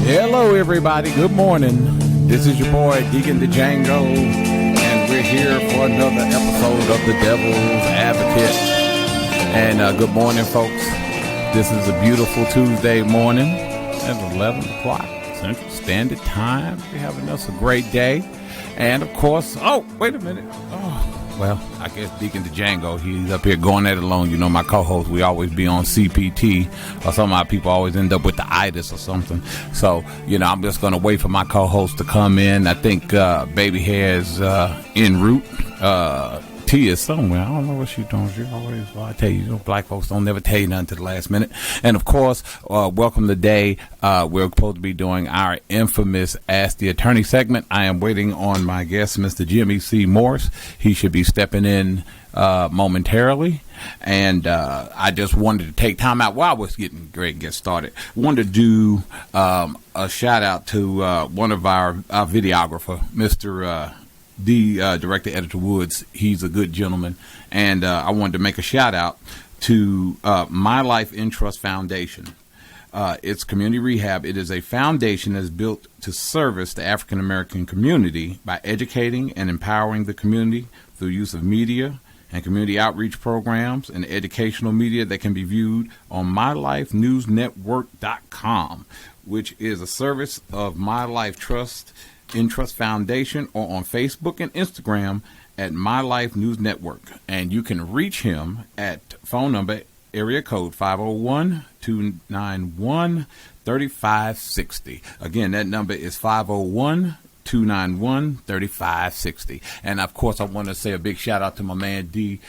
Hello, everybody. Good morning. This is your boy, Deacon Django, and we're here for another episode of The Devil's Advocate. And good morning, folks. This is a beautiful Tuesday morning at 11 o'clock Central Standard Time. We're having us a great day. And, of course, wait a minute. Well, I guess Deacon Django, he's up here going at it alone. You know, my co-host, we always be on CPT, or some of our people always end up with the itis or something. So, you know, I'm just going to wait for my co-host to come in. I think Baby Hair's en route. T is somewhere. I don't know what she's doing. She always, I tell you, black folks don't never tell you nothing to the last minute. And, of course, welcome today. We're supposed to be doing our infamous Ask the Attorney segment. I am waiting on my guest, Mr. Jimmy C. Morse. He should be stepping in momentarily. And I just wanted to take time out while I was getting ready to get started. Wanted to do a shout out to one of our videographer, Mr. Director Editor Woods. He's a good gentleman, and I wanted to make a shout out to MyLife Trust Foundation. It's community rehab. It is a foundation that's built to service the African American community by educating and empowering the community through use of media and community outreach programs and educational media that can be viewed on MyLifeNewsNetwork.com, which is a service of MyLife Trust Foundation, or on Facebook and Instagram at My Life News Network. And you can reach him at phone number area code 501-291-3560. Again, that number is 501-291-3560. And of course, I want to say a big shout out to my man D.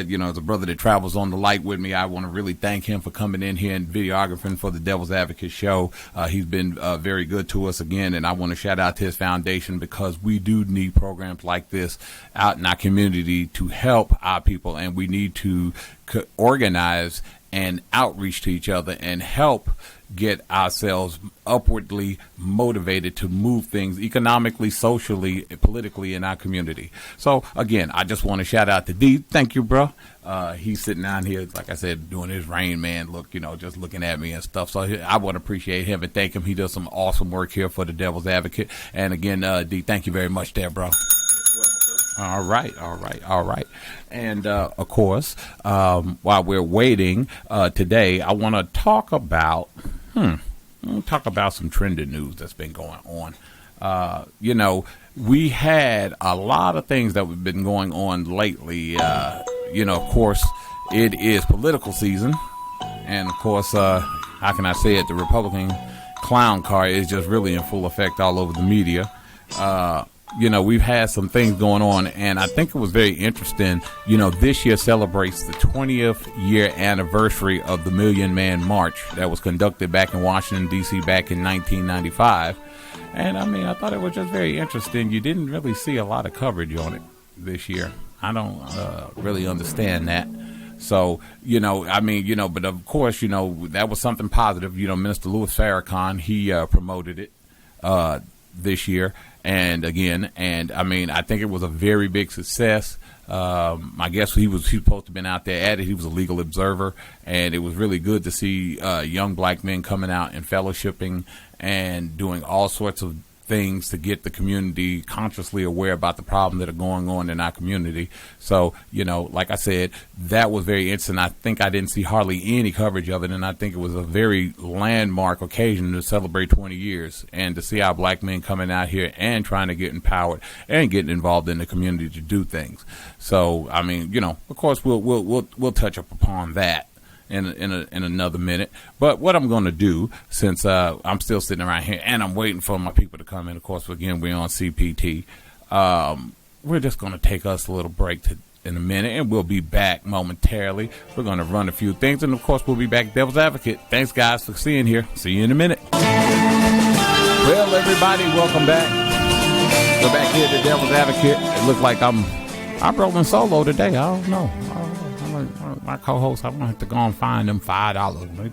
You know, as a brother that travels on the light with me, I want to really thank him for coming in here and videographing for the Devil's Advocate show. He's been very good to us again, and I want to shout out to his foundation, because we do need programs like this out in our community to help our people, and we need to organize and outreach to each other and help get ourselves upwardly motivated to move things economically, socially, and politically in our community. So, again, I just want to shout out to D. Thank you, bro. He's sitting down here, like I said, doing his Rain Man look, you know, just looking at me and stuff. So I want to appreciate him and thank him. He does some awesome work here for the Devil's Advocate. And, again, D, thank you very much there, bro. All right. And, of course, while we're waiting today, I want to talk about some trending news that's been going on. You know, we had a lot of things that have been going on lately. You know, of course, it is political season. And, of course, how can I say it? The Republican clown car is just really in full effect all over the media. You know, we've had some things going on, and I think it was very interesting. You know, this year celebrates the 20th year anniversary of the Million Man March that was conducted back in Washington, D.C. back in 1995. And, I mean, I thought it was just very interesting. You didn't really see a lot of coverage on it this year. I don't really understand that. So, you know, I mean, you know, but of course, you know, that was something positive. You know, Minister Louis Farrakhan, he promoted it this year. And again, I mean, I think it was a very big success. I guess he was supposed to have been out there at it. He was a legal observer, and it was really good to see young black men coming out and fellowshipping and doing all sorts of things to get the community consciously aware about the problems that are going on in our community. So, you know, like I said, that was very interesting. I think I didn't see hardly any coverage of it, and I think it was a very landmark occasion to celebrate 20 years and to see our black men coming out here and trying to get empowered and getting involved in the community to do things. So, I mean, you know, of course, we'll touch up upon that in another minute. But what I'm going to do, since I'm still sitting around here and I'm waiting for my people to come in, of course, again, we're on CPT. We're just going to take us a little break in a minute, and we'll be back momentarily. We're going to run a few things, and, of course, we'll be back. Devil's Advocate. Thanks, guys, for seeing here. See you in a minute. Well, everybody, welcome back. We're back here at the Devil's Advocate. It looks like I'm rolling solo today. I don't know. My co-host, I'm going to have to go and find them $5. They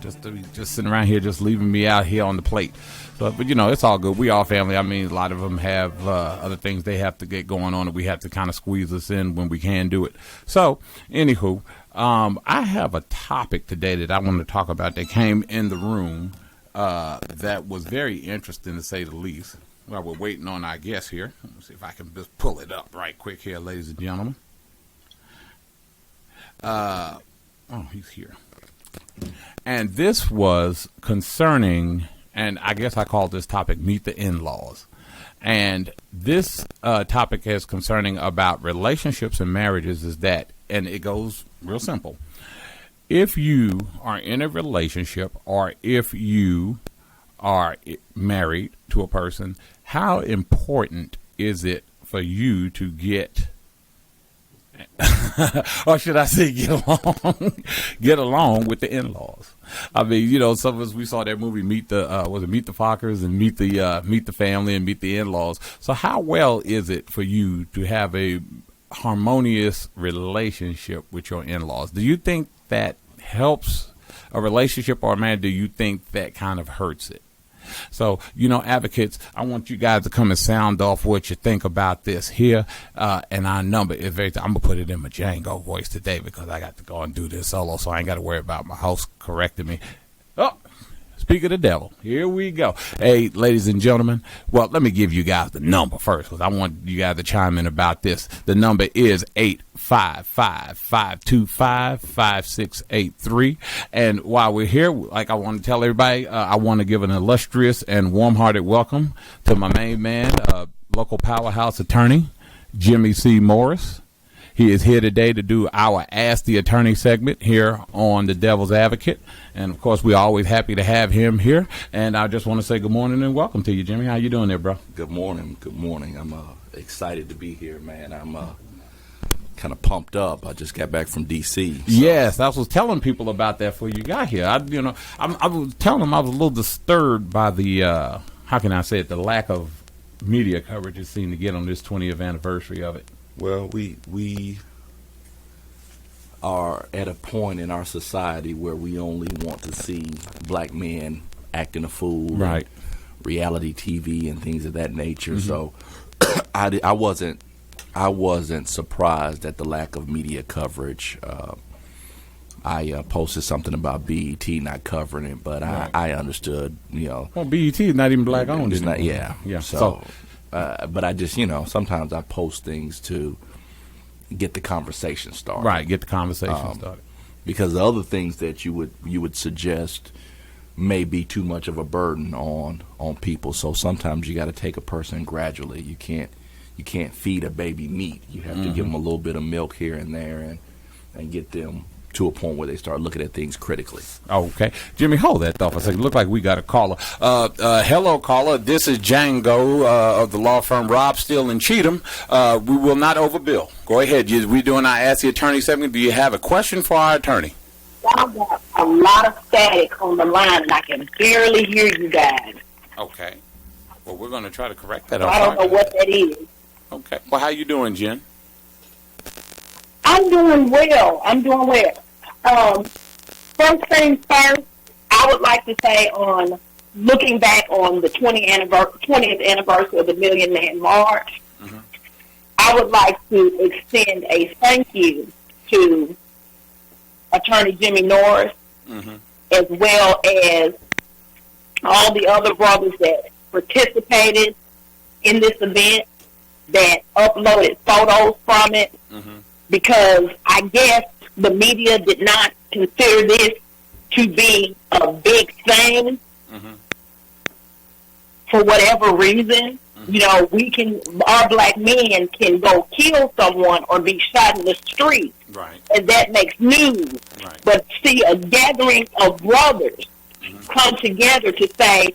just sitting around here, just leaving me out here on the plate. But you know, it's all good. We all family. I mean, a lot of them have other things they have to get going on, and we have to kind of squeeze us in when we can do it. So, anywho, I have a topic today that I want to talk about that came in the room that was very interesting, to say the least. While we're waiting on our guest here, let's see if I can just pull it up right quick here, ladies and gentlemen. Oh, he's here. And this was concerning, and I guess I call this topic Meet the In-Laws. And this topic is concerning about relationships and marriages is that, and it goes real simple. If you are in a relationship or if you are married to a person, how important is it for you to get, or should I say get along with the in-laws? I mean, you know, some of us, we saw that movie Meet the Fockers and Meet the Family and Meet the In-Laws. So how well is it for you to have a harmonious relationship with your in-laws? Do you think that helps a relationship, or man, do you think that kind of hurts it? So, you know, advocates, I want you guys to come and sound off what you think about this here. And our number is I'm going to put it in my Django voice today because I got to go and do this solo, so I ain't got to worry about my host correcting me. Oh, speak of the devil. Here we go. Hey, ladies and gentlemen, well, let me give you guys the number first because I want you guys to chime in about this. The number is 855-525-5683. And while we're here, like I want to tell everybody, I want to give an illustrious and warm-hearted welcome to my main man, local powerhouse attorney, Jimmy C. Morris. He is here today to do our Ask the Attorney segment here on The Devil's Advocate. And, of course, we're always happy to have him here. And I just want to say good morning and welcome to you, Jimmy. How you doing there, bro? Good morning. Good morning. I'm excited to be here, man. I'm kind of pumped up. I just got back from D.C. So. Yes, I was telling people about that before you got here. I was telling them I was a little disturbed by the, how can I say it, the lack of media coverage it seemed to get on this 20th anniversary of it. Well, we are at a point in our society where we only want to see black men acting a fool, right? Reality TV and things of that nature. Mm-hmm. So I wasn't surprised at the lack of media coverage. I posted something about BET not covering it, but right. I understood, you know. Well, BET is not even black owned. It's not, yeah. So but I just, you know, sometimes I post things to get the conversation started. Right, get the conversation started. Because the other things that you would suggest may be too much of a burden on people. So sometimes you got to take a person gradually. You can't feed a baby meat. You have to give them a little bit of milk here and there and get them to a point where they start looking at things critically. Okay. Jimmy, hold that thought for a second. Look like we got a caller. Hello, caller. This is Django of the law firm Rob Steele and Cheatham. We will not overbill. Go ahead. We're doing our Ask the Attorney segment. Do you have a question for our attorney? Y'all got a lot of static on the line, and I can barely hear you guys. Okay. Well, we're going to try to correct that. So I don't know what that is. Okay. Well, how you doing, Jen? I'm doing well. First things first, I would like to say on looking back on the 20th anniversary of the Million Man March, I would like to extend a thank you to Attorney Jimmy Norris, as well as all the other brothers that participated in this event, that uploaded photos from it, because I guess the media did not consider this to be a big thing for whatever reason. You know, our black men can go kill someone or be shot in the street, right? And that makes news. Right. But see, a gathering of brothers come together to say,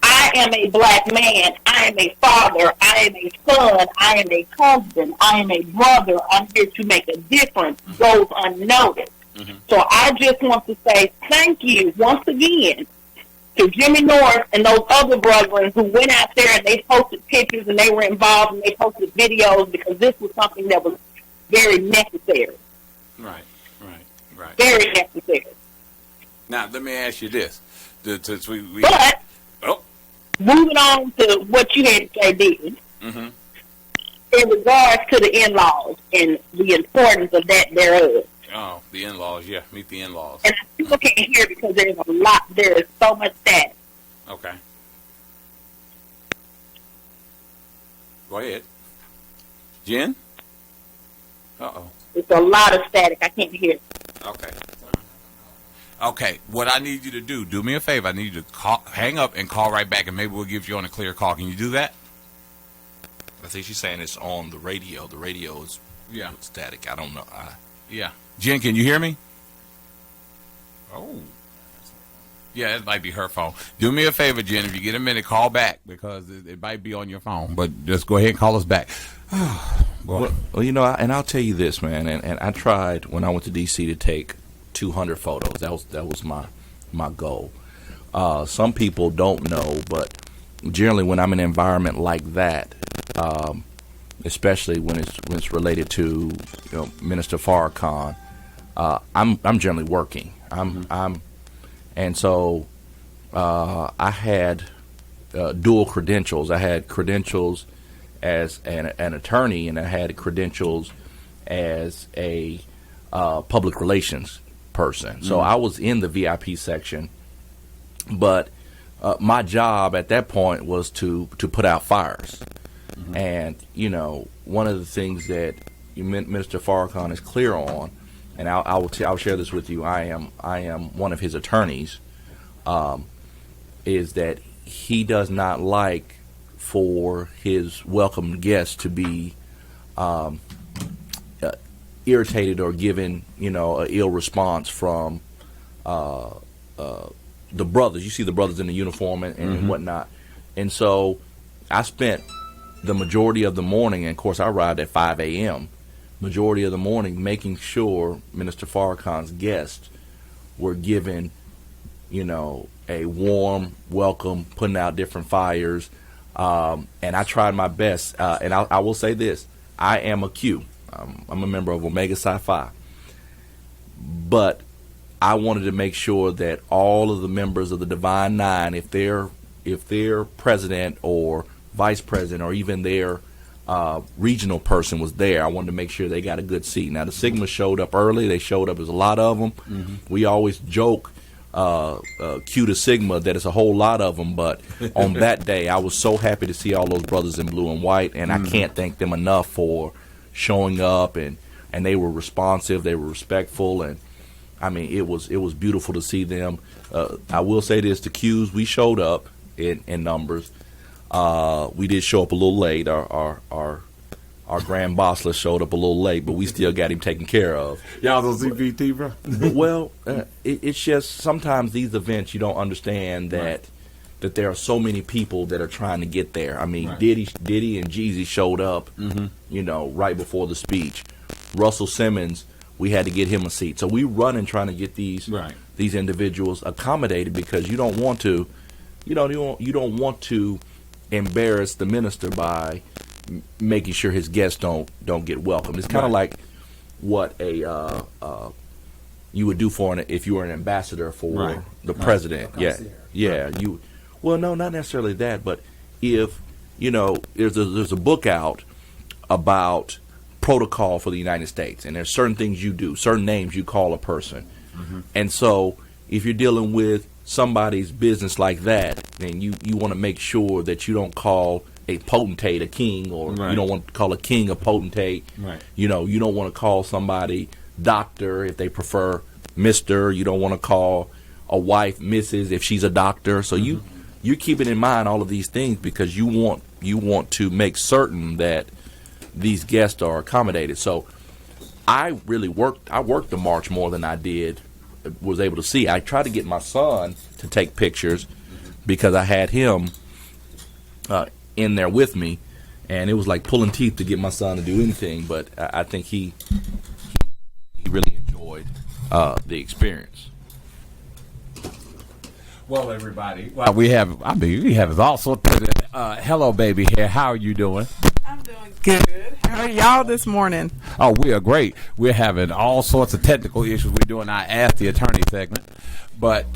I am a black man, I am a father, I am a son, I am a husband, I am a brother, I'm here to make a difference, goes unnoticed. So I just want to say thank you once again to Jimmy Norris and those other brothers who went out there and they posted pictures and they were involved and they posted videos, because this was something that was very necessary. Right. Very necessary. Now, let me ask you this. But, moving on to what you had to say, Deacon, in regards to the in-laws and the importance of that thereof. Oh, the in-laws, yeah. Meet the in-laws. And people can't hear because there is so much static. Okay. Go ahead. Jen? Uh-oh. It's a lot of static. I can't hear. Okay. Okay, what I need you to do me a favor. I need you to hang up and call right back, and maybe we'll give you on a clear call. Can you do that? I think she's saying it's on the radio. The radio is static. I don't know. Yeah. Jen, can you hear me? Oh. Yeah, it might be her phone. Do me a favor, Jen. If you get a minute, call back because it might be on your phone. But just go ahead and call us back. Well, you know, and I'll tell you this, man. And I tried when I went to D.C. to take 200 photos. That was my goal. Some people don't know, but generally when I'm in an environment like that, especially when it's related to Minister Farrakhan, I'm generally working. And so I had dual credentials. I had credentials as an attorney, and I had credentials as a public relations person. So I was in the VIP section, but my job at that point was to put out fires. And one of the things that Minister Farrakhan is clear on, and I'll share this with you. I am one of his attorneys. Is that he does not like for his welcome guests to be irritated or given an ill response from the brothers. You see the brothers in the uniform and whatnot. And so I spent the majority of the morning, and of course I arrived at 5 a.m., majority of the morning making sure Minister Farrakhan's guests were given, a warm welcome, putting out different fires. And I tried my best. And I will say this. I am a Q. I'm a member of Omega Psi Phi. But I wanted to make sure that all of the members of the Divine Nine, if their president or vice president or even their regional person was there, I wanted to make sure they got a good seat. Now, the Sigma showed up early. They showed up. There's a lot of them. We always joke, Q to Sigma, that it's a whole lot of them. But on that day, I was so happy to see all those brothers in blue and white, and I can't thank them enough for showing up, and they were responsive. They were respectful, and I mean, it was beautiful to see them. I will say this, the Qs, we showed up in numbers. We did show up a little late. Our grand bossler showed up a little late, but we still got him taken care of. Y'all don't see PT, bro? Well, it's just sometimes these events you don't understand that there are so many people that are trying to get there. I mean, Diddy and Jeezy showed up, right before the speech. Russell Simmons, we had to get him a seat. So we running trying to get these individuals accommodated because you don't want to, you don't want to embarrass the minister by making sure his guests don't get welcomed. It's kind of like what you would do if you were an ambassador for the president. Well, no, not necessarily that, but if there's a book out about protocol for the United States, and there's certain things you do, certain names you call a person, and so if you're dealing with somebody's business like that, then you want to make sure that you don't call a potentate a king, or you don't want to call a king a potentate. You don't want to call somebody doctor if they prefer Mr. You don't want to call a wife Mrs. if she's a doctor. So you're keeping in mind all of these things because you want to make certain that these guests are accommodated. So I worked the march more than I was able to see. I tried to get my son to take pictures because I had him in there with me, and it was like pulling teeth to get my son to do anything. But I think he really enjoyed the experience. Well, everybody, we have all sorts of hello, baby here. How are you doing? I'm doing good. How are y'all this morning? Oh, we are great. We're having all sorts of technical issues. We're doing our Ask the Attorney segment. But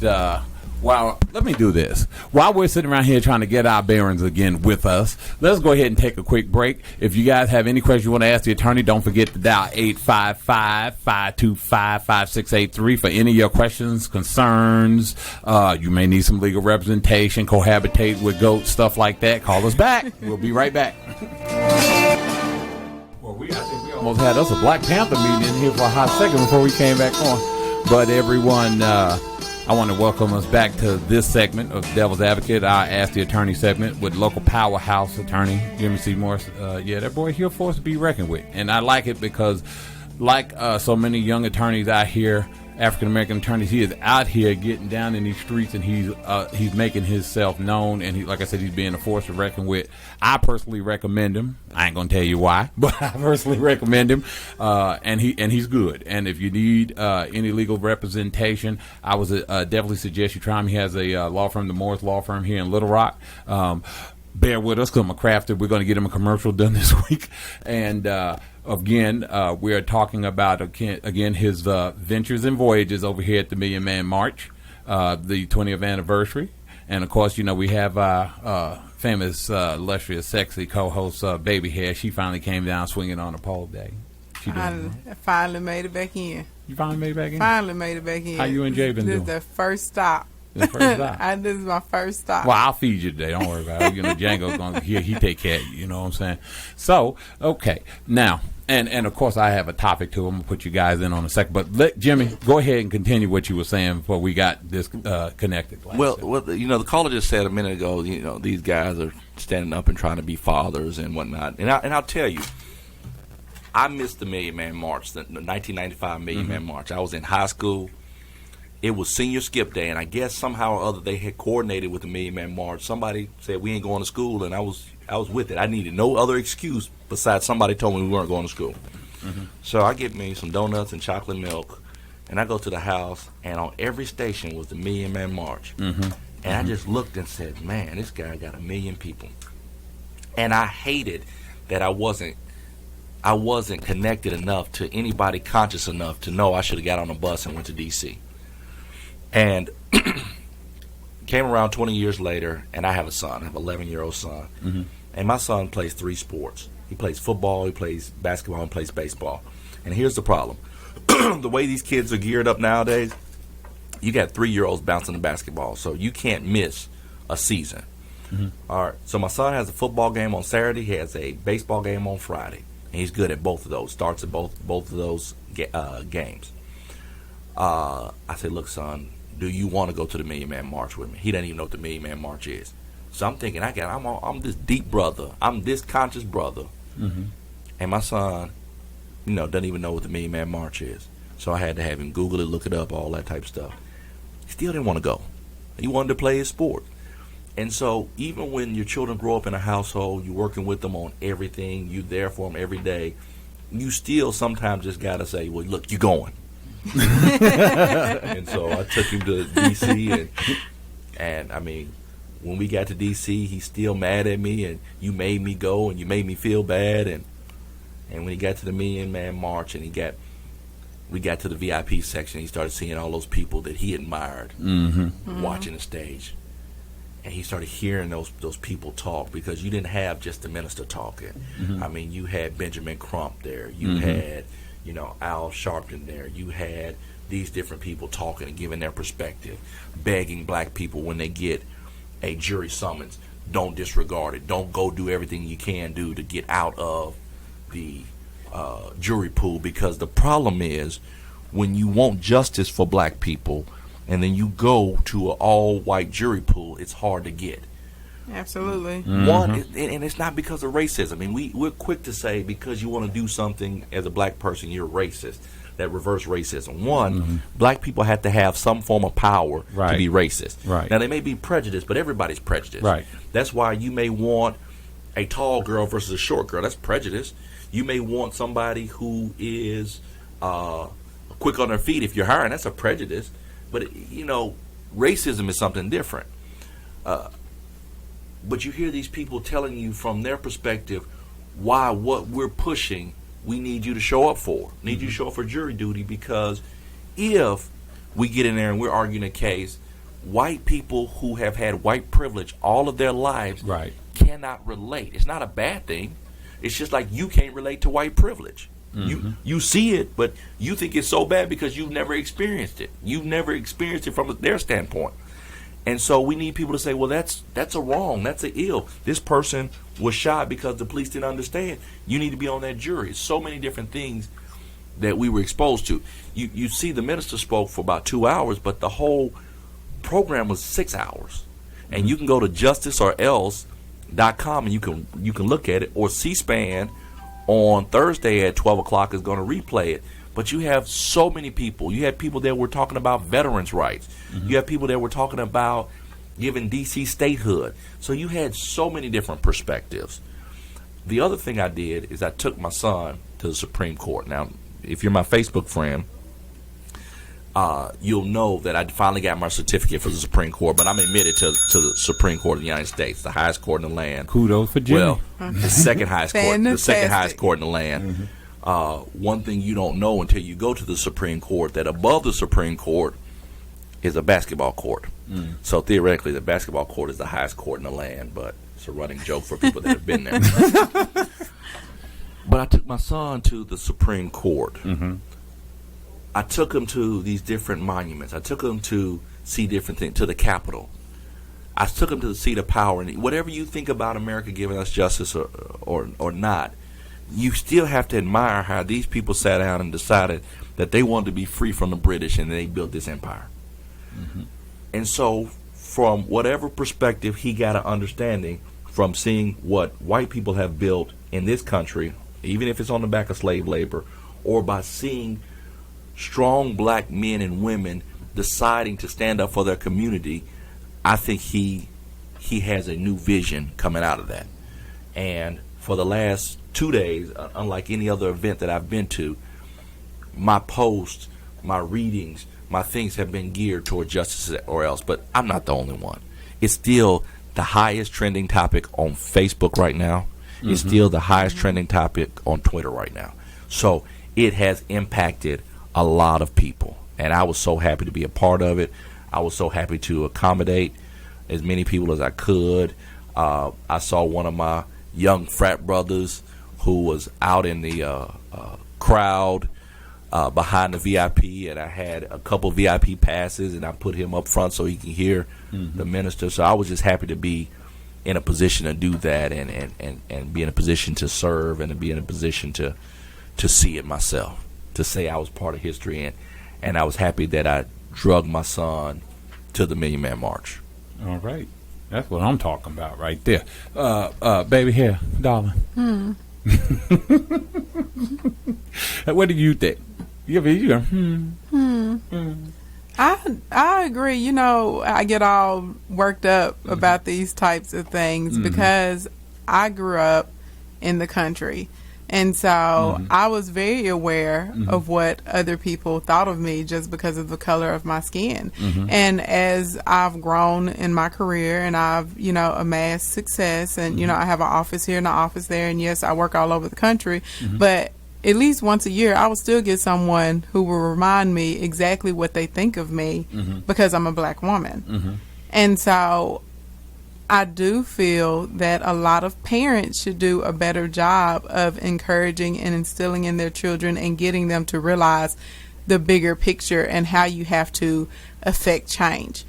Well, let me do this. While we're sitting around here trying to get our bearings again with us, let's go ahead and take a quick break. If you guys have any questions you want to ask the attorney, don't forget to dial 855-525-5683 for any of your questions, concerns. You may need some legal representation, cohabitate with goats, stuff like that. Call us back. We'll be right back. Well, I think we almost had us a Black Panther meeting in here for a hot second before we came back on. But everyone... I want to welcome us back to this segment of Devil's Advocate, our Ask the Attorney segment with local powerhouse attorney Jimmy C. Morris. That boy here for us to be reckoned with. And I like it because, like so many young attorneys out here, African-American attorneys, he is out here getting down in these streets, and he's making himself known, and he, like I said, he's being a force to reckon with. I personally recommend him. I ain't gonna tell you why, but I personally recommend him, and he's good. And if you need any legal representation, I would definitely suggest you try him. He has a law firm, the Morris Law Firm here in Little Rock. Bear with us because I'm a crafter. We're going to get him a commercial done this week, and again, we are talking about again his ventures and voyages over here at the Million Man March, the 20th anniversary, and of course, we have our famous, illustrious, sexy co-host Baby Hair. She finally came down swinging on a pole day. I finally made it back in. You finally made it back in? Finally made it back in. How you and Jay been doing? This is the first stop. This is my first stop. Well, I'll feed you today. Don't worry about it. Django's going to he take care of you. You know what I'm saying? So, okay. Now, and of course, I have a topic too. I'm going to put you guys in on a second. But let Jimmy, go ahead and continue what you were saying before we got this connected. Well, the caller just said a minute ago, these guys are standing up and trying to be fathers and whatnot. And I'll tell you, I missed the Million Man March, the 1995 Million Man March. I was in high school. It was senior skip day, and I guess somehow or other they had coordinated with the Million Man March. Somebody said we ain't going to school, and I was with it. I needed no other excuse besides somebody told me we weren't going to school. So I get me some donuts and chocolate milk, and I go to the house, and on every station was the Million Man March. And I just looked and said, man, this guy got 1 million people. And I hated that I wasn't connected enough to anybody conscious enough to know I should have got on a bus and went to D.C. And came around 20 years later, and I have a son. I have an 11-year-old son. And my son plays 3 sports. He plays football, he plays basketball, and plays baseball. And here's the problem. The way these kids are geared up nowadays, you got 3-year-olds bouncing the basketball, so you can't miss a season. All right, so my son has a football game on Saturday. He has a baseball game on Friday. And he's good at both of those, starts at both of those games. I said, look, son, do you want to go to the Million Man March with me? He doesn't even know what the Million Man March is. So I'm thinking, I'm this deep brother. I'm this conscious brother. And my son, doesn't even know what the Million Man March is. So I had to have him Google it, look it up, all that type of stuff. He still didn't want to go. He wanted to play his sport. And so even when your children grow up in a household, you're working with them on everything, you're there for them every day, you still sometimes just got to say, well, look, you're going. And so I took him to D.C. and I mean, when we got to D.C., he's still mad at me, and you made me go, and you made me feel bad, and when he got to the Million Man March, and we got to the VIP section, he started seeing all those people that he admired watching the stage, and he started hearing those people talk, because you didn't have just the minister talking. I mean, you had Benjamin Crump there, you had Al Sharpton there. You had these different people talking and giving their perspective, begging black people when they get a jury summons, don't disregard it. Don't go do everything you can do to get out of the jury pool, because the problem is when you want justice for black people and then you go to an all-white jury pool, it's hard to get. Absolutely. One, and it's not because of racism. I mean, we're quick to say because you want to do something as a black person, you're racist. That reverse racism. One, black people have to have some form of power to be racist. Now, they may be prejudiced, but everybody's prejudiced. That's why you may want a tall girl versus a short girl. That's prejudice. You may want somebody who is quick on their feet if you're hiring. That's a prejudice. But, racism is something different. But you hear these people telling you from their perspective why what we're pushing we need you to show up for. Need you to show up for jury duty, because if we get in there and we're arguing a case white people who have had white privilege all of their lives Right. cannot relate. It's not a bad thing. It's just like you can't relate to white privilege. You see it, but you think it's so bad because you've never experienced it. You've never experienced it from their standpoint. And so we need people to say, well, that's a wrong. That's an ill. This person was shot because the police didn't understand. You need to be on that jury. So many different things that we were exposed to. You see the minister spoke for about 2 hours, but the whole program was 6 hours. And you can go to justiceorelse.com and you can look at it, or C-SPAN on Thursday at 12 o'clock is going to replay it. But you have so many people. You had people that were talking about veterans' rights. You have people that were talking about giving D.C. statehood. So you had so many different perspectives. The other thing I did is I took my son to the Supreme Court. Now, if you're my Facebook friend, you'll know that I finally got my certificate for the Supreme Court, but I'm admitted to the Supreme Court of the United States, the highest court in the land. Kudos for Jimmy. Well, the second highest court, in the land. One thing you don't know until you go to the Supreme Court, that above the Supreme Court is a basketball court. So theoretically, the basketball court is the highest court in the land, but it's a running joke for people that have been there. But I took my son to the Supreme Court. I took him to these different monuments. I took him to see different things, to the Capitol. I took him to the seat of power. And whatever you think about America giving us justice or not, you still have to admire how these people sat down and decided that they wanted to be free from the British, and they built this empire. And so from whatever perspective he got an understanding from seeing what white people have built in this country, even if it's on the back of slave labor, or by seeing strong black men and women deciding to stand up for their community, I think he has a new vision coming out of that. And for the last 2 days, unlike any other event that I've been to, my posts, my readings, my things have been geared toward justice or else. But I'm not the only one. It's still the highest trending topic on Facebook right now. It's still the highest trending topic on Twitter right now. So it has impacted a lot of people, and I was so happy to be a part of it. I was so happy to accommodate as many people as I could. I saw one of my young frat brothers who was out in the crowd behind the VIP, and I had a couple VIP passes, and I put him up front so he can hear the minister. So I was just happy to be in a position to do that, and be in a position to serve, and to be in a position to see it myself, to say I was part of history, and I was happy that I drug my son to the Million Man March. All right. That's what I'm talking about right there. Baby hair, darling. What do you think? You go, I agree. You know, I get all worked up about these types of things because I grew up in the country. And so I was very aware of what other people thought of me just because of the color of my skin. And as I've grown in my career and I've, amassed success, and, I have an office here and an office there, and yes, I work all over the country, but at least once a year, I will still get someone who will remind me exactly what they think of me because I'm a black woman. And so I do feel that a lot of parents should do a better job of encouraging and instilling in their children and getting them to realize the bigger picture and how you have to affect change.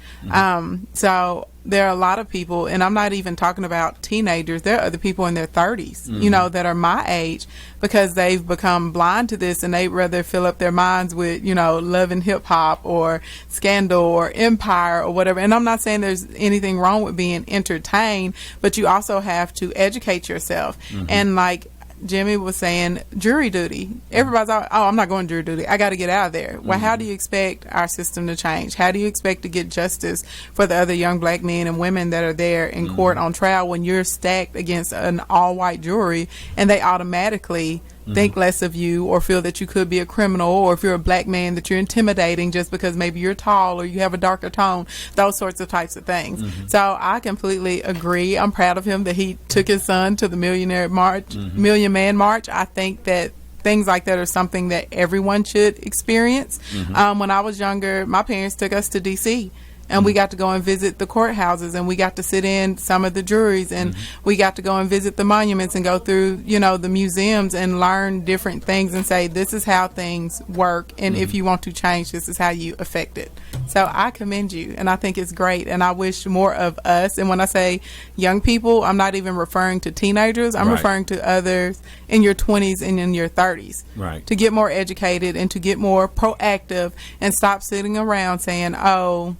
So there are a lot of people, and I'm not even talking about teenagers, there are other people in their 30s, that are my age, because they've become blind to this and they'd rather fill up their minds with, Love and Hip Hop or Scandal or Empire or whatever. And I'm not saying there's anything wrong with being entertained, but you also have to educate yourself. And like Jimmy was saying, jury duty. Everybody's like, oh, I'm not going to jury duty. I got to get out of there. Well, how do you expect our system to change? How do you expect to get justice for the other young black men and women that are there in court on trial when you're stacked against an all-white jury and they automatically think less of you or feel that you could be a criminal, or if you're a black man that you're intimidating just because maybe you're tall or you have a darker tone, those sorts of types of things. So I completely agree. I'm proud of him that he took his son to the Million Man March. I think that things like that are something that everyone should experience. When I was younger, my parents took us to D.C., and we got to go and visit the courthouses, and we got to sit in some of the juries, and we got to go and visit the monuments and go through, the museums and learn different things and say, this is how things work, and if you want to change, this is how you affect it. So I commend you, and I think it's great, and I wish more of us, and when I say young people, I'm not even referring to teenagers, I'm referring to others in your 20s and in your 30s, to get more educated and to get more proactive and stop sitting around saying, oh,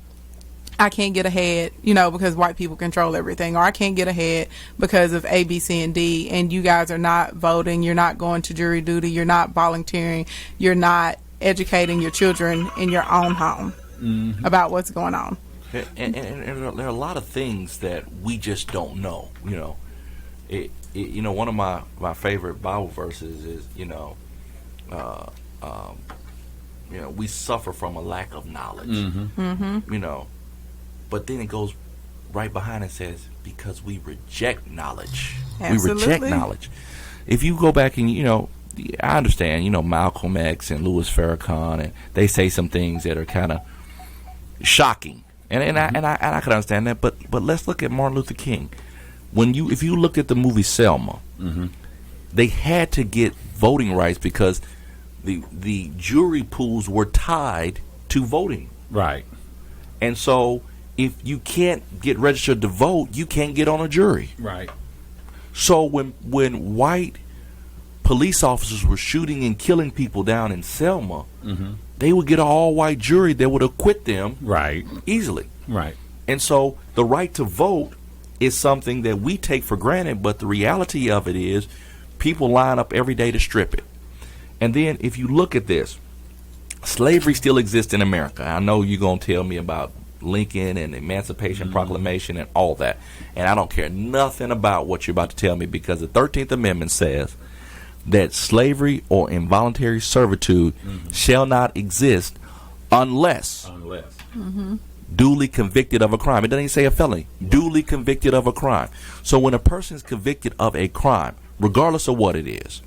I can't get ahead, because white people control everything, or I can't get ahead because of A, B, C, and D, and you guys are not voting, you're not going to jury duty, you're not volunteering, you're not educating your children in your own home about what's going on. And there are a lot of things that we just don't know, one of my favorite Bible verses is, we suffer from a lack of knowledge, but then it goes right behind and says, because we reject knowledge. Absolutely. We reject knowledge. If you go back and, I understand, Malcolm X and Louis Farrakhan, and they say some things that are kind of shocking. And I can understand that, but let's look at Martin Luther King. If you look at the movie Selma, they had to get voting rights because the jury pools were tied to voting. Right. And so if you can't get registered to vote, you can't get on a jury. Right. So when white police officers were shooting and killing people down in Selma, they would get an all-white jury that would acquit them easily. Right. And so the right to vote is something that we take for granted, but the reality of it is people line up every day to strip it. And then if you look at this, slavery still exists in America. I know you're going to tell me about Lincoln and the Emancipation Proclamation and all that. And I don't care nothing about what you're about to tell me, because the 13th Amendment says that slavery or involuntary servitude shall not exist unless duly convicted of a crime. It doesn't even say a felony. Duly convicted of a crime. So when a person is convicted of a crime, regardless of what it is,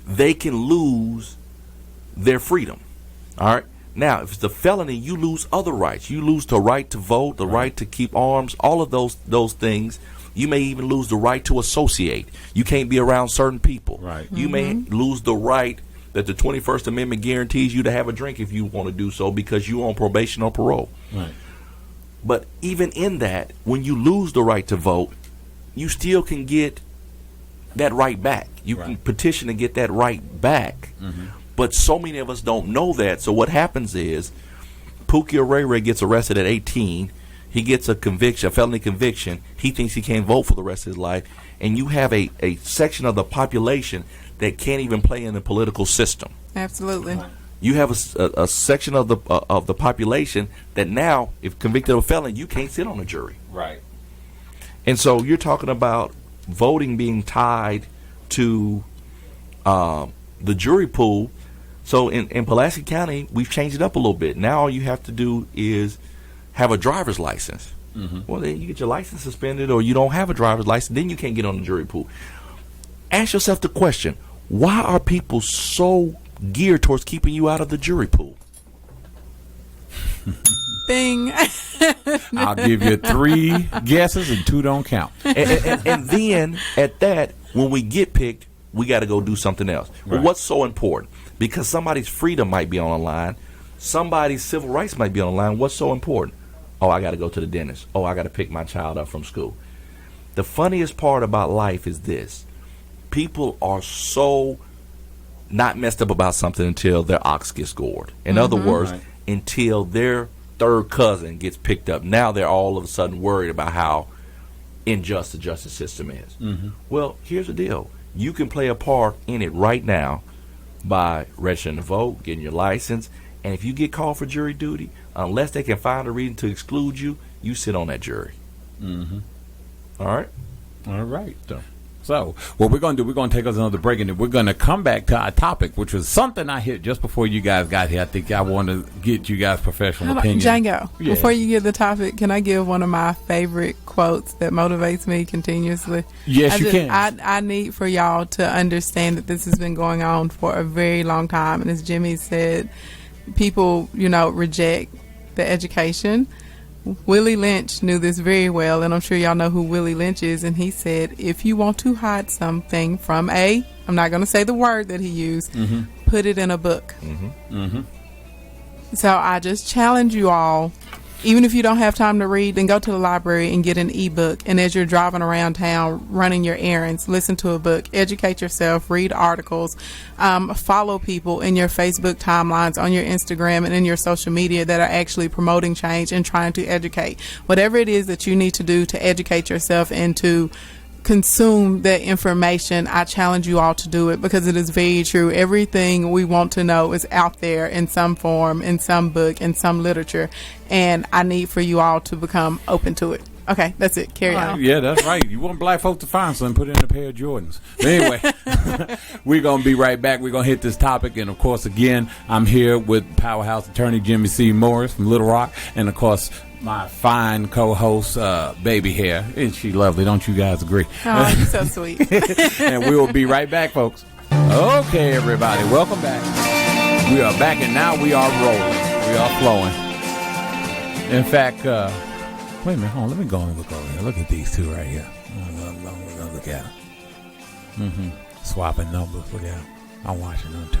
they can lose their freedom. All right? Now, if it's a felony, you lose other rights. You lose the right to vote, the right to keep arms, all of those things. You may even lose the right to associate. You can't be around certain people. Right. You may lose the right that the 21st Amendment guarantees you to have a drink if you want to do so because you're on probation or parole. Right. But even in that, when you lose the right to vote, you still can get that right back. You can petition to get that right back. But so many of us don't know that. So what happens is Pookie Ray gets arrested at 18. He gets a conviction, a felony conviction. He thinks he can't vote for the rest of his life. And you have a section of the population that can't even play in the political system. Absolutely. You have a section of the population that now, if convicted of a felony, you can't sit on a jury. Right. And so you're talking about voting being tied to the jury pool. So in Pulaski County, we've changed it up a little bit. Now all you have to do is have a driver's license. Well, then you get your license suspended, or you don't have a driver's license, then you can't get on the jury pool. Ask yourself the question, why are people so geared towards keeping you out of the jury pool? Bing. I'll give you 3 guesses and 2 don't count. And then at that, when we get picked, we got to go do something else. Well, what's so important? Because somebody's freedom might be on the line. Somebody's civil rights might be on the line. What's so important? Oh, I got to go to the dentist. Oh, I got to pick my child up from school. The funniest part about life is this. People are so not messed up about something until their ox gets gored. In other words, until their third cousin gets picked up. Now they're all of a sudden worried about how unjust the justice system is. Well, here's the deal. You can play a part in it right now by registering to vote, getting your license, and if you get called for jury duty, unless they can find a reason to exclude you, you sit on that jury. All right? All right. So what we're going to do, we're going to take us another break, and then we're going to come back to our topic, which was something I hit just before you guys got here. I think I want to get you guys' professional opinion. Django, before you get the topic, can I give one of my favorite quotes that motivates me continuously? Yes, you can. I need for y'all to understand that this has been going on for a very long time. And as Jimmy said, people, reject the education Willie Lynch knew this very well, and I'm sure y'all know who Willie Lynch is, and he said, if you want to hide something from I'm not going to say the word that he used, put it in a book. So I just challenge you all, even if you don't have time to read, then go to the library and get an ebook. And as you're driving around town, running your errands, listen to a book, educate yourself, read articles, follow people in your Facebook timelines, on your Instagram, and in your social media that are actually promoting change and trying to educate. Whatever it is that you need to do to educate yourself and to consume that information, I challenge you all to do it, because it is very true. Everything we want to know is out there in some form, in some book, in some literature, and I need for you all to become open to it. Okay, that's it. Carry on. Yeah, that's right. You want black folks to find something, put it in a pair of Jordans. But anyway, we're going to be right back. We're going to hit this topic. And, of course, again, I'm here with Powerhouse Attorney Jimmy C. Morris from Little Rock. And, of course, my fine co-host, Baby Hair. Isn't she lovely? Don't you guys agree? Oh, you're so sweet. And we will be right back, folks. Okay, everybody. Welcome back. We are back, and now we are rolling. We are flowing. In fact, wait a minute. Hold on. Let me go and look over here. Look at these two right here. Look at them. Swapping numbers. Look at them. I'm watching them, too.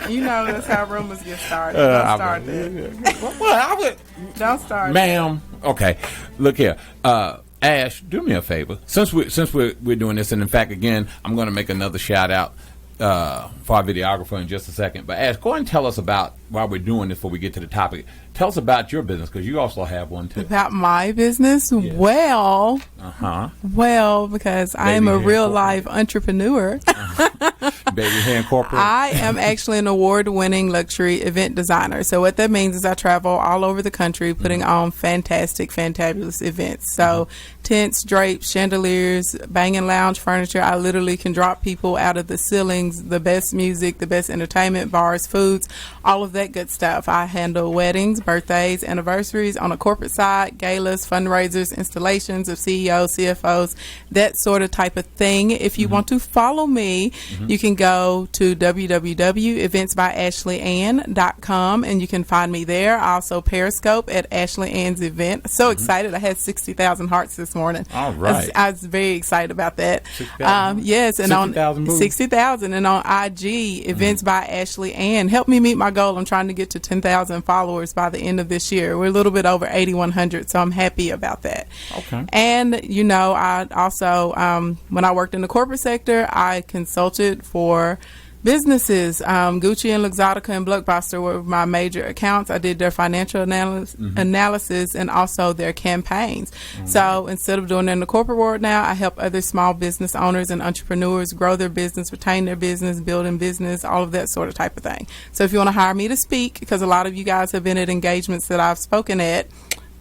You know that's how rumors get started. Don't start that. Don't start. Ma'am. Okay. Look here. Ash, do me a favor. Since we're doing this, and in fact, again, I'm going to make another shout out for our videographer in just a second. But Ash, go ahead and tell us about, while we're doing this, before we get to the topic, tell us about your business, because you also have one too. About my business? Yes. Well, because I am a real life entrepreneur. Baby Hair Incorporated. I am actually an award-winning luxury event designer. So what that means is I travel all over the country putting on fantabulous events. So tents, drapes, chandeliers, banging lounge furniture. I literally can drop people out of the ceilings, the best music, the best entertainment, bars, foods, all of that good stuff. I handle weddings, birthdays, anniversaries on a corporate side, galas, fundraisers, installations of CEOs, CFOs, that sort of type of thing. If you want to follow me, you can go to www.eventsbyashleyAnn.com and you can find me there. I also Periscope at Ashley Ann's event. So excited. I had 60,000 hearts this morning. All right. I was very excited about that. 60,000? Yes. And 60,000 on 60,000 and on IG, Events by Ashley Ann. Help me meet my goal. I'm trying to get to 10,000 followers by the end of this year. We're a little bit over 8,100, so I'm happy about that. Okay. And, you know, I also, when I worked in the corporate sector, I consulted for businesses. Gucci and Luxottica and Blockbuster were my major accounts. I did their financial analysis and also their campaigns. So instead of doing it in the corporate world now, I help other small business owners and entrepreneurs grow their business, retain their business, build in business, all of that sort of type of thing. So if you want to hire me to speak, because a lot of you guys have been at engagements that I've spoken at,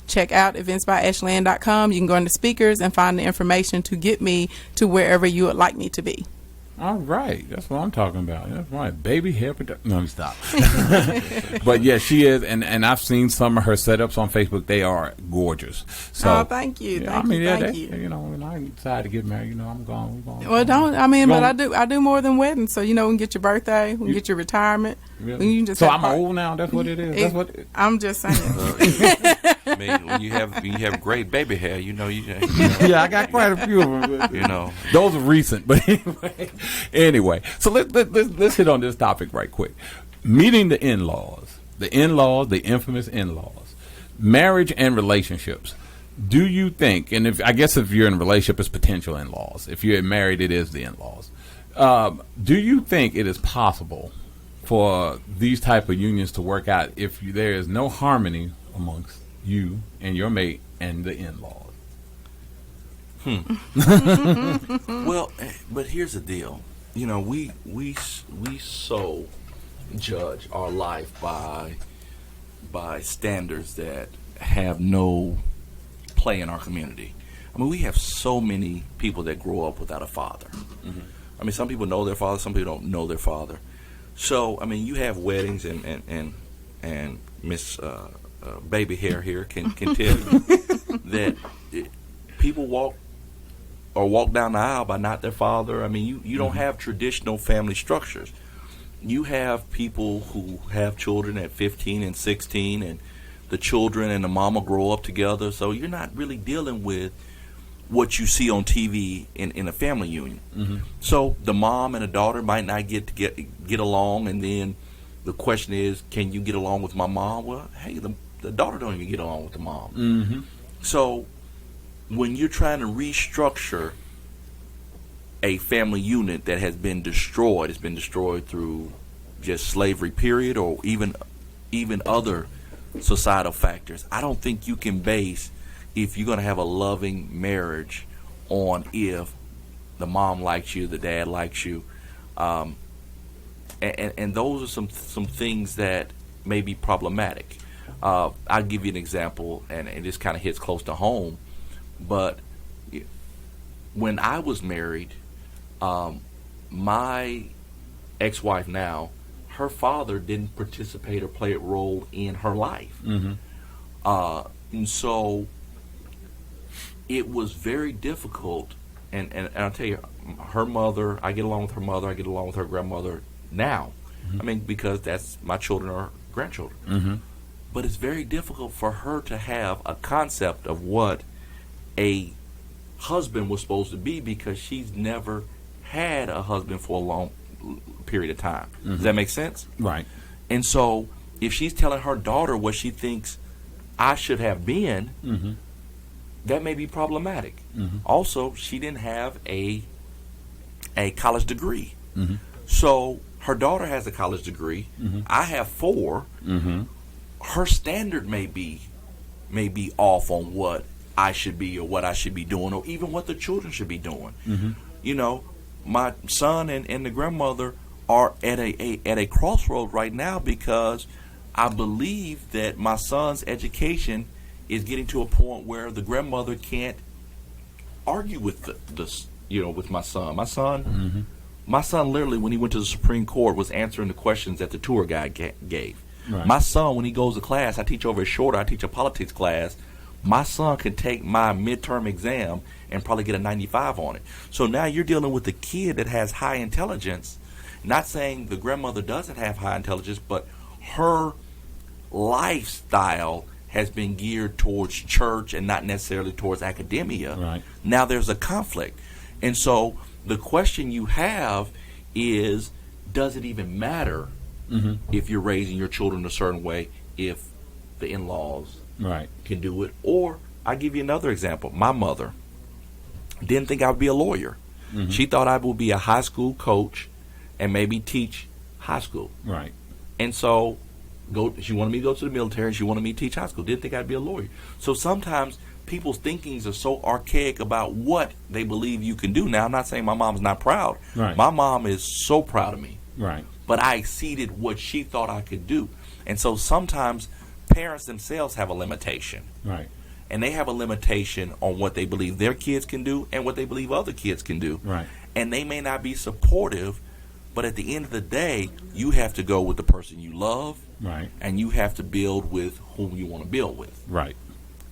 check out eventsbyashleyand.com. You can go into speakers and find the information to get me to wherever you would like me to be. All right. That's what I'm talking about. That's right. Baby hair production. No, let me stop. But, yeah, she is. And I've seen some of her setups on Facebook. They are gorgeous. So, thank you. Yeah, Thank you. You know, when I decide to get married, you know, I'm gone. Well, but I do more than weddings. So, you know, we can get your birthday. We can get your retirement. Really? You can just so I'm old now. That's what it is. I'm just saying. I mean, when you have great baby hair, you know. Yeah, I got quite a few of them. But, you know, those are recent. But anyway, so let's hit on this topic right quick. Meeting the in-laws, the infamous in-laws, marriage and relationships. Do you think? And if you're in a relationship, it's potential in-laws. If you're married, it is the in-laws. Do you think it is possible for these type of unions to work out if there is no harmony amongst you and your mate and the in-laws? Well, but here's the deal. You know, we so judge our life by standards that have no play in our community. I mean, we have so many people that grow up without a father. I mean, some people know their father, some people don't know their father. So, I mean, you have weddings, and Miss Baby Hair here can tell you that people walk down the aisle by not their father. I mean, you don't have traditional family structures. You have people who have children at 15 and 16, and the children and the mama grow up together. So you're not really dealing with what you see on TV in a family union. Mm-hmm. So the mom and the daughter might not get along, and then the question is, can you get along with my mom? Well, hey, the daughter don't even get along with the mom. Mm-hmm. So when you're trying to restructure a family unit that has been destroyed, it's been destroyed through just slavery period, or even other societal factors. I don't think you can base, if you're going to have a loving marriage, on if the mom likes you, the dad likes you, and those are some things that may be problematic. I'll give you an example, and this kind of hits close to home, but when I was married, my ex-wife now, her father didn't participate or play a role in her life. Mm-hmm. And so it was very difficult. And I'll tell you, her mother, I get along with her mother, I get along with her grandmother now. Mm-hmm. I mean, because that's my children or grandchildren. Mm-hmm. But it's very difficult for her to have a concept of what a husband was supposed to be, because she's never had a husband for a long period of time. Mm-hmm. Does that make sense? Right. And so if she's telling her daughter what she thinks I should have been, mm-hmm. that may be problematic. Mm-hmm. Also, she didn't have a college degree. Mm-hmm. So her daughter has a college degree. Mm-hmm. I have 4. Mm-hmm. Her standard may be off on what I should be or what I should be doing, or even what the children should be doing. Mm-hmm. You know, my son and the grandmother are at a crossroads right now, because I believe that my son's education is getting to a point where the grandmother can't argue with with my son. Mm-hmm. My son literally, when he went to the Supreme Court, was answering the questions that the tour guide gave. Right. My son, when he goes to class, I teach over at Shorter, I teach a politics class. My son can take my midterm exam and probably get a 95 on it. So now you're dealing with a kid that has high intelligence. Not saying the grandmother doesn't have high intelligence, but her lifestyle has been geared towards church and not necessarily towards academia. Right. Now there's a conflict. And so the question you have is, does it even matter mm-hmm. if you're raising your children a certain way, if the in-laws right. can do it? Or I'll give you another example. My mother didn't think I would be a lawyer. Mm-hmm. She thought I would be a high school coach and maybe teach high school. Right. And so she wanted me to go to the military, and she wanted me to teach high school. Didn't think I'd be a lawyer. So sometimes people's thinkings are so archaic about what they believe you can do. Now, I'm not saying my mom's not proud. Right. My mom is so proud of me. Right. But I exceeded what she thought I could do. And so sometimes parents themselves have a limitation. Right. And they have a limitation on what they believe their kids can do and what they believe other kids can do. Right. And they may not be supportive, but at the end of the day, you have to go with the person you love. Right. And you have to build with whom you want to build with. Right.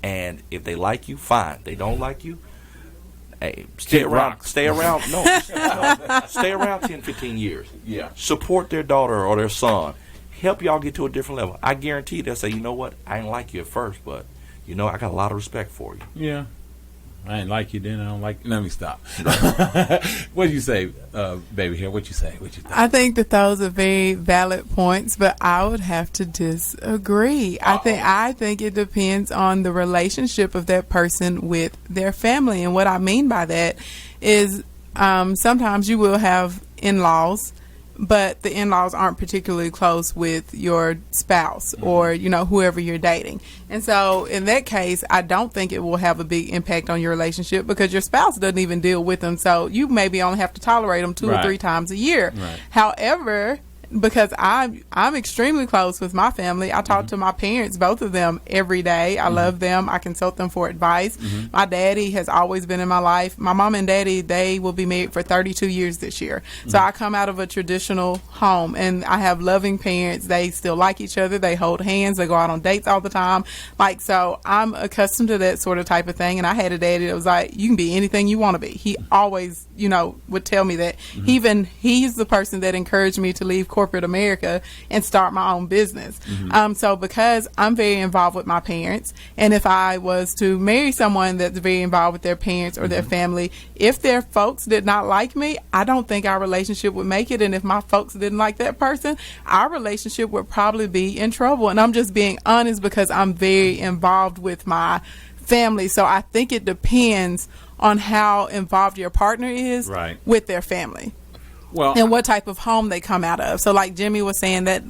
And if they like you, fine. They don't like you, hey, stay around. Stay around. No, stay around 10, 15 years. Yeah. Support their daughter or their son. Help y'all get to a different level. I guarantee they'll say, you know what, I didn't like you at first, but I got a lot of respect for you. Yeah. I didn't like you then. I don't like you. Let me stop. What do you say, baby here? What you say? What you think? I think that those are very valid points, but I would have to disagree. I think it depends on the relationship of that person with their family. And what I mean by that is sometimes you will have in-laws, but the in-laws aren't particularly close with your spouse or, whoever you're dating. And so in that case, I don't think it will have a big impact on your relationship, because your spouse doesn't even deal with them. So you maybe only have to tolerate them 2 or 3 times a year. Right. However, because I'm extremely close with my family. I talk to my parents, both of them, every day. I love them. I consult them for advice. My daddy has always been in my life. My mom and daddy, they will be married for 32 years this year. So I come out of a traditional home, and I have loving parents. They still like each other. They hold hands. They go out on dates all the time. So I'm accustomed to that sort of type of thing. And I had a daddy that was like, you can be anything you want to be. He always, would tell me that. Even he's the person that encouraged me to leave corporate America and start my own business. So because I'm very involved with my parents, and if I was to marry someone that's very involved with their parents or their family, if their folks did not like me, I don't think our relationship would make it. And if my folks didn't like that person, our relationship would probably be in trouble. And I'm just being honest because I'm very involved with my family. So I think it depends on how involved your partner is with their family. Well, and what type of home they come out of. So like Jimmy was saying that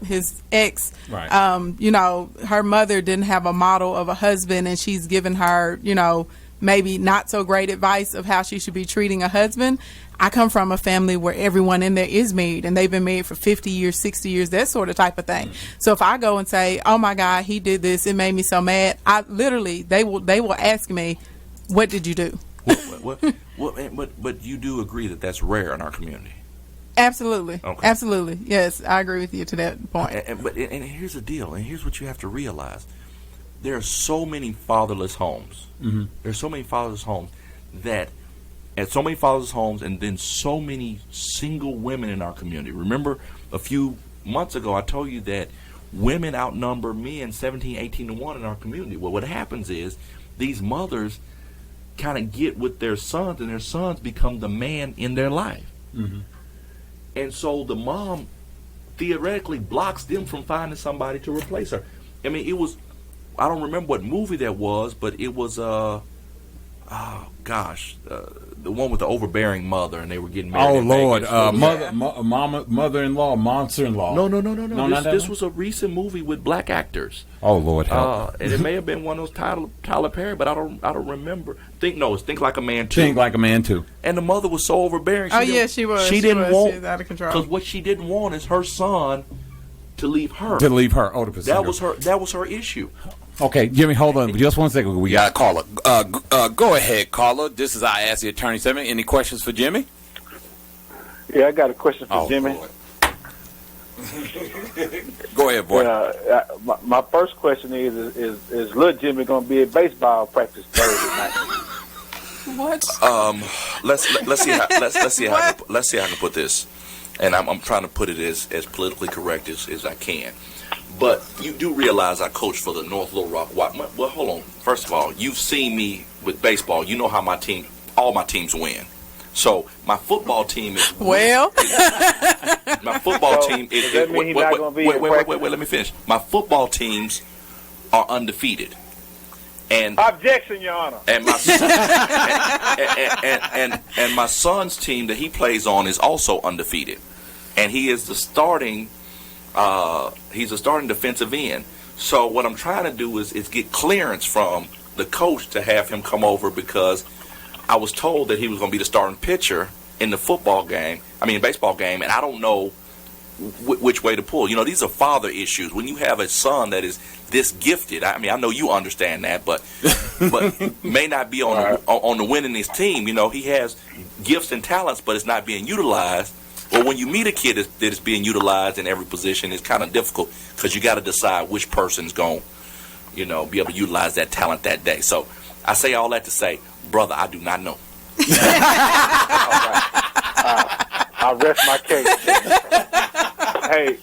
his ex, you know, her mother didn't have a model of a husband, and she's given her, you know, maybe not so great advice of how she should be treating a husband. I come from a family where everyone in there is married, and they've been married for 50 years, 60 years, that sort of type of thing. So if I go and say, oh my God, he did this, it made me so mad, I literally, they will ask me, what did you do? But you do agree that that's rare in our community? Absolutely. Okay. Absolutely. Yes, I agree with you to that point. And here's the deal, and here's what you have to realize. There are so many fatherless homes. There's so many fatherless homes and then so many single women in our community. Remember, a few months ago, I told you that women outnumber men 17, 18 to 1 in our community. Well, what happens is these mothers kind of get with their sons, and their sons become the man in their life. And so the mom theoretically blocks them from finding somebody to replace her. I mean, it was, I don't remember what movie that was, but it was, the one with the overbearing mother, and they were getting married. Oh, in Lord. Vegas. Mother-in-law, monster-in-law. No. This was a recent movie with black actors. Oh, Lord help. And it may have been one of those Tyler Perry, but I don't remember. It's Think Like a Man 2. Think Like a Man 2. And the mother was so overbearing. She was. She didn't want. She was out of control. Because what she didn't want is her son to leave her. Oh, the that was her issue. Okay, Jimmy, hold on just 1 second. We got a caller. Go ahead, caller. This is I Ask the Attorney segment. Any questions for Jimmy? Yeah, I got a question for Jimmy. Go ahead, boy. My first question is little Jimmy going to be at baseball practice Thursday night? What? Let's see how I can put this, and I'm trying to put it as politically correct as I can. But you do realize I coach for the North Little Rock. Well, hold on. First of all, you've seen me with baseball. You know how all my teams win. So my football team is my football team is. Wait, let me finish. My football teams are undefeated. And objection, Your Honor. And my and my son's team that he plays on is also undefeated, and he is the starting. He's a starting defensive end. So what I'm trying to do is get clearance from the coach to have him come over, because I was told that he was going to be the starting pitcher in the baseball game, and I don't know which way to pull. You know, these are father issues. When you have a son that is this gifted, I mean, I know you understand that, but may not be on the winningest team. You know, he has gifts and talents, but it's not being utilized. Well, when you meet a kid that is being utilized in every position, it's kind of difficult, because you got to decide which person's going to, be able to utilize that talent that day. So I say all that to say, brother, I do not know. I'll rest my case. Hey,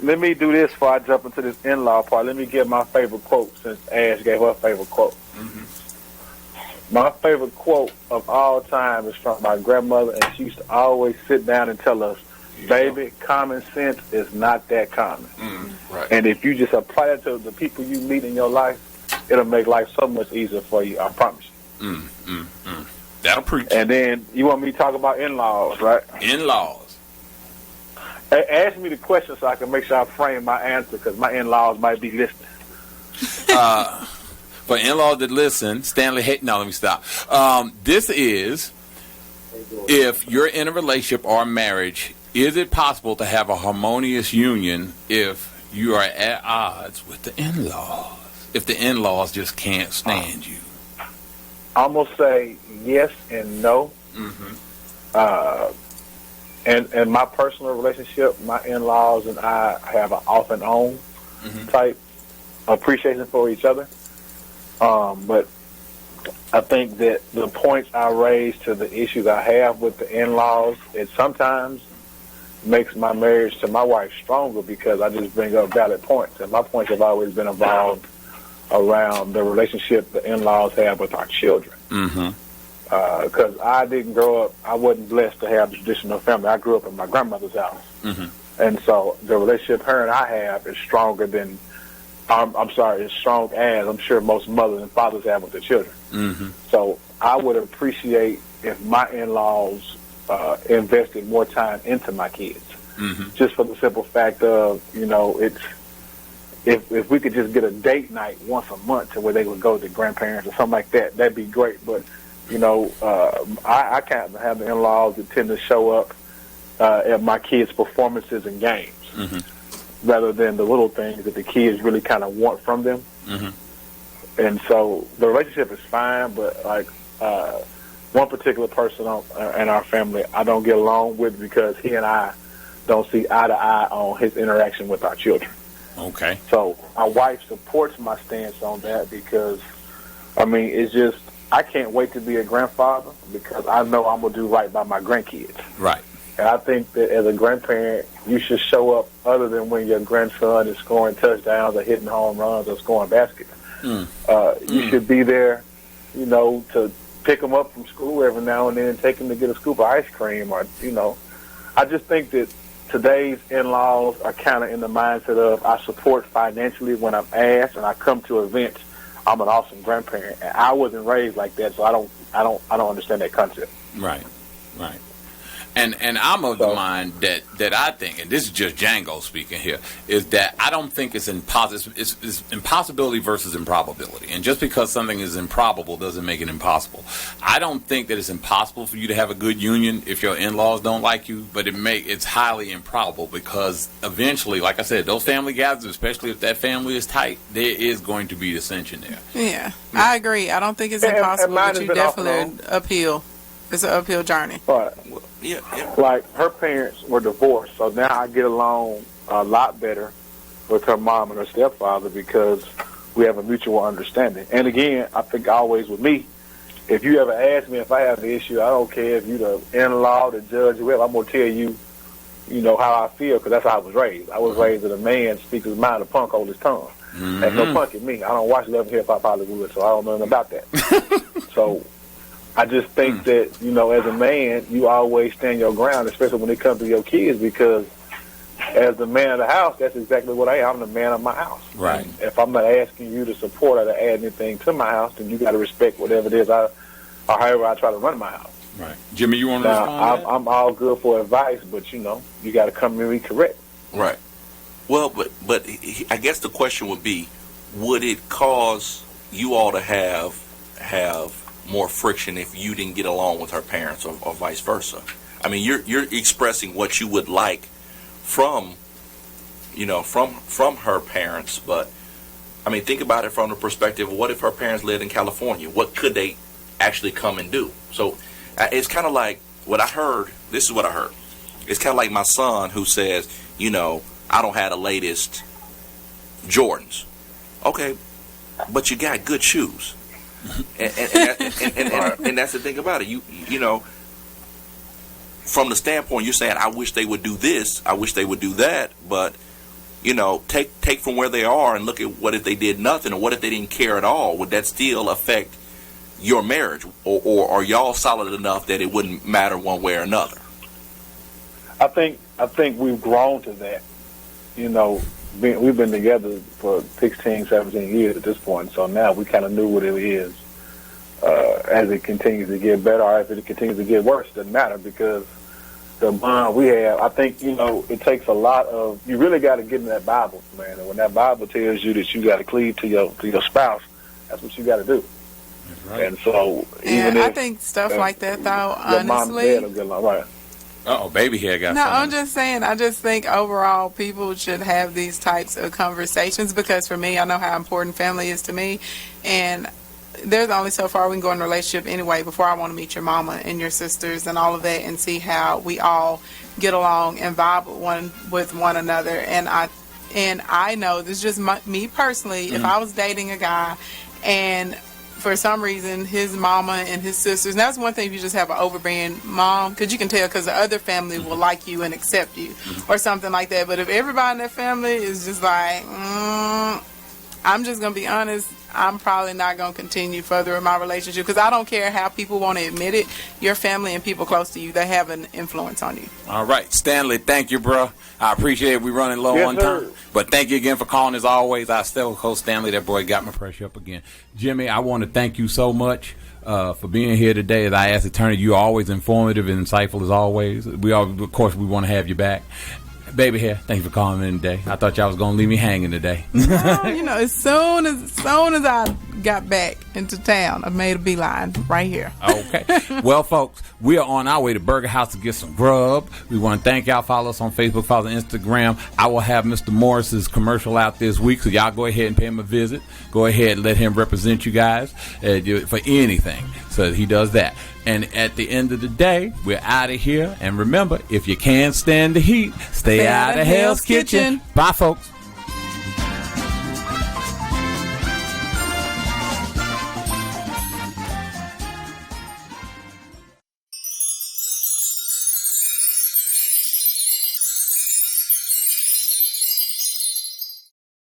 let me do this before I jump into this in-law part. Let me give my favorite quote, since Ash gave her favorite quote. My favorite quote of all time is from my grandmother, and she used to always sit down and tell us, baby, common sense is not that common. Right. And if you just apply that to the people you meet in your life, it'll make life so much easier for you, I promise you. That'll preach. And then you want me to talk about in-laws, right? In-laws. Hey, ask me the question so I can make sure I frame my answer, because my in-laws might be listening. For in-laws that listen, Stanley, no, let me stop. This is, if you're in a relationship or marriage, is it possible to have a harmonious union if you are at odds with the in-laws? If the in-laws just can't stand you? I'm going to say yes and no. And my personal relationship, my in-laws and I have an off and on type appreciation for each other. But I think that the points I raise to the issues I have with the in-laws, it sometimes makes my marriage to my wife stronger because I just bring up valid points. And my points have always been involved around the relationship the in-laws have with our children. Because I didn't grow up, I wasn't blessed to have the traditional family. I grew up in my grandmother's house. And so the relationship her and I have is stronger than, as strong as I'm sure most mothers and fathers have with their children. So I would appreciate if my in-laws invested more time into my kids. Just for the simple fact of, it's, if we could just get a date night once a month to where they would go to grandparents or something like that, that'd be great. But, I can't have the in-laws that tend to show up at my kids' performances and games rather than the little things that the kids really kind of want from them. And so the relationship is fine, but like one particular person in our family I don't get along with because he and I don't see eye to eye on his interaction with our children. Okay. So my wife supports my stance on that because, it's just, I can't wait to be a grandfather because I know I'm going to do right by my grandkids. Right. And I think that as a grandparent, you should show up other than when your grandson is scoring touchdowns or hitting home runs or scoring baskets. You should be there, to pick them up from school every now and then and take them to get a scoop of ice cream or, I just think that today's in-laws are kind of in the mindset of I support financially when I'm asked, and I come to events. I'm an awesome grandparent, and I wasn't raised like that, so I don't understand that concept. Right. And I'm of the mind that I think, and this is just Django speaking here, is that I don't think it's impossible. It's impossibility versus improbability. And just because something is improbable doesn't make it impossible. I don't think that it's impossible for you to have a good union if your in-laws don't like you, but it's highly improbable because eventually, like I said, those family gatherings, especially if that family is tight, there is going to be dissension there. Yeah, I agree. I don't think it's impossible, but you definitely uphill. It's an uphill journey. But like her parents were divorced, so now I get along a lot better with her mom and her stepfather because we have a mutual understanding. And again, I think always with me, if you ever ask me if I have the issue, I don't care if you the in-law, the judge, whoever, I'm gonna tell you, how I feel because that's how I was raised. I was raised that a man speaks his mind, a punk hold his tongue. There's no punk in me. I don't watch Love and Hip Hop Hollywood, so I don't know nothing about that. So I just think that, as a man, you always stand your ground, especially when it comes to your kids, because as the man of the house, that's exactly what I am. I'm the man of my house. Right. And if I'm not asking you to support or to add anything to my house, then you got to respect whatever it is or however I try to run my house. Right. Jimmy, you want to respond? I'm all good for advice, but, you got to come and be correct. Right. Well, but I guess the question would be, would it cause you all to have more friction if you didn't get along with her parents or vice versa? I mean, you're expressing what you would like from her parents, but I mean, think about it from the perspective of what if her parents lived in California? What could they actually come and do? So it's kind of like what I heard. This is what I heard. It's kind of like my son who says, I don't have the latest Jordans. Okay, but you got good shoes. And that's the thing about it. You know, from the standpoint you're saying, I wish they would do this, I wish they would do that, but take from where they are and look at what if they did nothing, or what if they didn't care at all? Would that still affect your marriage, or are y'all solid enough that it wouldn't matter one way or another? I think we've grown to that. We've been together for 16, 17 years at this point, so now we kind of knew what it is. As it continues to get better, or if it continues to get worse, it doesn't matter, because the bond we have, I think, it takes a lot of, you really got to get in that Bible, man. And when that Bible tells you that you got to cleave to your spouse, that's what you got to do. That's right. And so, even if, I think stuff like that, though, your mom and honestly. dad will get along, right? Uh-oh, baby hair got No, something. I'm just saying, I just think overall people should have these types of conversations, because for me, I know how important family is to me, and there's only so far we can go in a relationship anyway before I want to meet your mama and your sisters and all of that and see how we all get along and vibe with one another. And I know this is just me personally. If I was dating a guy and for some reason, his mama and his sisters, and that's one thing if you just have an overbearing mom, because you can tell because the other family will like you and accept you or something like that. But if everybody in that family is just like, I'm just going to be honest, I'm probably not going to continue further in my relationship because I don't care how people want to admit it. Your family and people close to you, they have an influence on you. All right. Stanley, thank you, bro. I appreciate it. We're running low on time. But thank you again for calling as always. I still host Stanley. That boy got my pressure up again. Jimmy, I want to thank you so much for being here today. As I asked attorney, you're always informative and insightful as always. Of course, we want to have you back. Baby hair, thank you for calling in today. I thought y'all was gonna leave me hanging today. No, as soon as I got back into town, I made a beeline right here. Okay. Well, folks, we are on our way to Burger House to get some grub. We want to thank y'all. Follow us on Facebook, follow us on Instagram. I will have Mr. Morris's commercial out this week, so y'all go ahead and pay him a visit. Go ahead and let him represent you guys for anything. So he does that. And at the end of the day, we're out of here. And remember, if you can't stand the heat, stay out of Hell's Kitchen. Bye, folks.